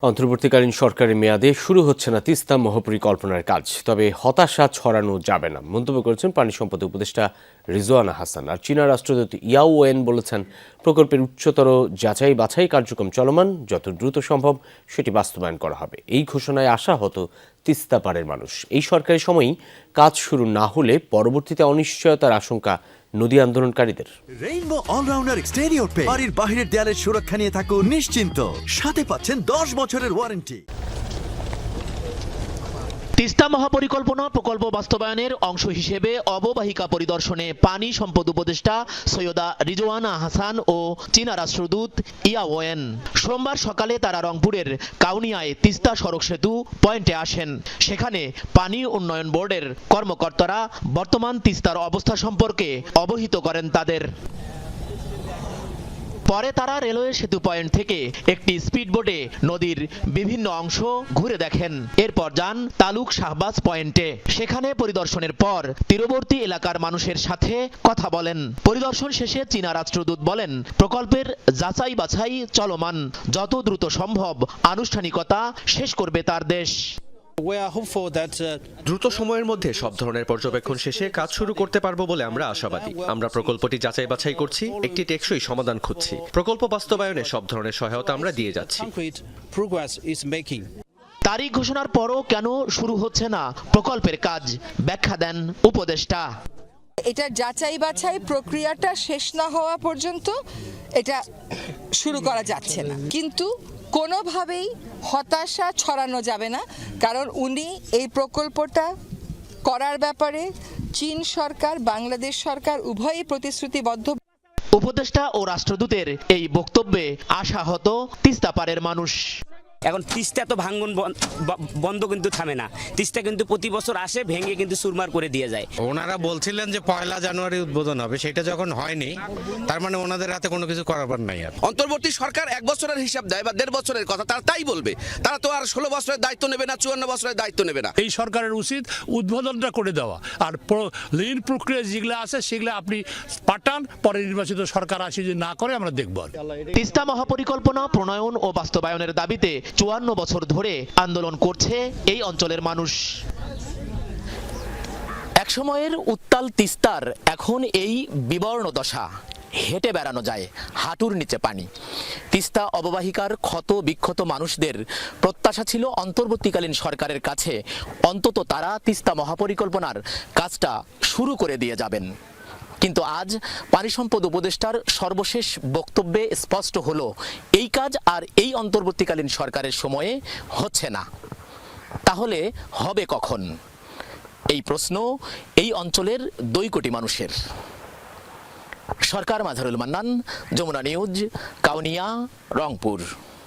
অন্তর্বর্তীকালীন সরকারের মেয়াদে শুরু হচ্ছে না তিস্তা মহাপরিকল্পনার কাজ, তবে হতাশা ছড়ানো যাবে না মন্তব্য করেছেন পানি সম্পদ উপদেষ্টা রিজওয়ানা হাসান। আর চীনা রাষ্ট্রদূত ইয়াও ওয়েন বলেছেন, প্রকল্পের উচ্চতর যাচাই বাছাই কার্যক্রম চলমান, যত দ্রুত সম্ভব সেটি বাস্তবায়ন করা হবে। এই ঘোষণায় আশাহত তিস্তা পাড়ের মানুষ। এই সরকারি সময়ই কাজ শুরু না হলে পরবর্তীতে অনিশ্চয়তার আশঙ্কা নদী আন্দোলনকারীদের। রেইনবো অলরাউন্ডার এক্সটেরিয়র পে বাড়ির বাহিরের দেয়ালের সুরক্ষা নিয়ে থাকুন নিশ্চিন্ত, সাথে পাচ্ছেন 10 বছরের ওয়ারেন্টি। তিস্তা মহাপরিকল্পনা প্রকল্প বাস্তবায়নের অংশ হিসেবে অববাহিকা পরিদর্শনে পানি সম্পদ উপদেষ্টা সৈয়দা রিজওয়ানা হাসান ও চীনা রাষ্ট্রদূত ইয়াও ওয়েন সোমবার সকালে তারা রংপুরের কাউনিয়ায় তিস্তা সড়ক সেতু পয়েন্টে আসেন। সেখানে পানি উন্নয়ন বোর্ডের কর্মকর্তারা বর্তমান তিস্তার অবস্থা সম্পর্কে অবহিত করেন তাদের। পরে তারা রেলওয়ে সেতু পয়েন্ট থেকে একটি স্পিডবোটে নদীর বিভিন্ন অংশ ঘুরে দেখেন। এরপর যান তালুক শাহবাজ পয়েন্টে। সেখানে পরিদর্শনের পর তীরবর্তী এলাকার মানুষের সাথে কথা বলেন। পরিদর্শন শেষে চীনা রাষ্ট্রদূত বলেন, প্রকল্পের যাচাই বাছাই চলমান, যত দ্রুত সম্ভব আনুষ্ঠানিকতা শেষ করবে তার দেশ। দ্রুত সময়ের মধ্যে সব ধরনের পর্যবেক্ষণ শেষে কাজ শুরু করতে পারবো বলে আমরা আশাবাদী। আমরা প্রকল্পটি যাচাই বাছাই করছি, একটি টেকসই সমাধান খুঁজছি। প্রকল্প বাস্তবায়নে সব ধরনের সহায়তা আমরা দিয়ে যাচ্ছি। তারিখ ঘোষণার পরও কেন শুরু হচ্ছে না প্রকল্পের কাজ, ব্যাখ্যা দেন উপদেষ্টা। এটা যাচাই বাছাই প্রক্রিয়াটা শেষ না হওয়া পর্যন্ত এটা শুরু করা যাচ্ছে না, কিন্তু কোনোভাবেই হতাশা ছড়ানো যাবে না, কারণ উনি এই প্রকল্পটা করার ব্যাপারে চীন সরকার, বাংলাদেশ সরকার উভয়ই প্রতিশ্রুতিবদ্ধ। উপদেষ্টা ও রাষ্ট্রদূতের এই বক্তব্যে আশাহত তিস্তা পাড়ের মানুষ। এখন তিস্তা তো ভাঙ্গন বন্ধ কিন্তু থামে না। তিস্তা কিন্তু প্রতি বছর আসে, ভেঙে কিন্তু চুরমার করে দিয়ে যায়। ওনারা বলছিলেন যে 1 জানুয়ারি উদ্বোধন হবে, সেটা যখন হয়নি, তার মানে ওনাদের হাতে কোনো কিছু করার নাই। আর অন্তর্বর্তী সরকার 1 বছরের হিসাব দেয় বা 1.5 বছরের কথা, তারা তাই বলবে। তারা তো আর 16 বছরের দায়িত্ব নেবে না, 54 বছরের দায়িত্ব নেবে না। এই সরকারের উচিত উদ্বোধনটা করে দেওয়া, আর ঋণ প্রক্রিয়া যেগুলো আছে সেগুলো আপনি পাঠান, পরে নির্বাচিত সরকার আসে যদি না করে আমরা দেখব। তিস্তা মহাপরিকল্পনা প্রণয়ন ও বাস্তবায়নের দাবিতে 54 বছর ধরে আন্দোলন করছে এই অঞ্চলের মানুষ। একসময়ের উত্তাল তিস্তার এখন এই বিবর্ণ দশা। হেঁটে বেড়ানো যায়, হাঁটুর নিচে পানি। তিস্তা অববাহিকার ক্ষত বিক্ষত মানুষদের প্রত্যাশা ছিল অন্তর্বর্তীকালীন সরকারের কাছে অন্তত তারা তিস্তা মহাপরিকল্পনার কাজটা শুরু করে দিয়ে যাবেন। কিন্তু আজ পানি সম্পদ উপদেষ্টার সর্বশেষ বক্তব্যে স্পষ্ট হলো, এই কাজ আর এই অন্তর্বর্তীকালীন সরকারের সময়ে হচ্ছে না। তাহলে হবে কখন? এই প্রশ্ন এই অঞ্চলের 2 কোটি মানুষের। সরকার মাঝারুল মান্নান, যমুনা নিউজ, কাউনিয়া, রংপুর।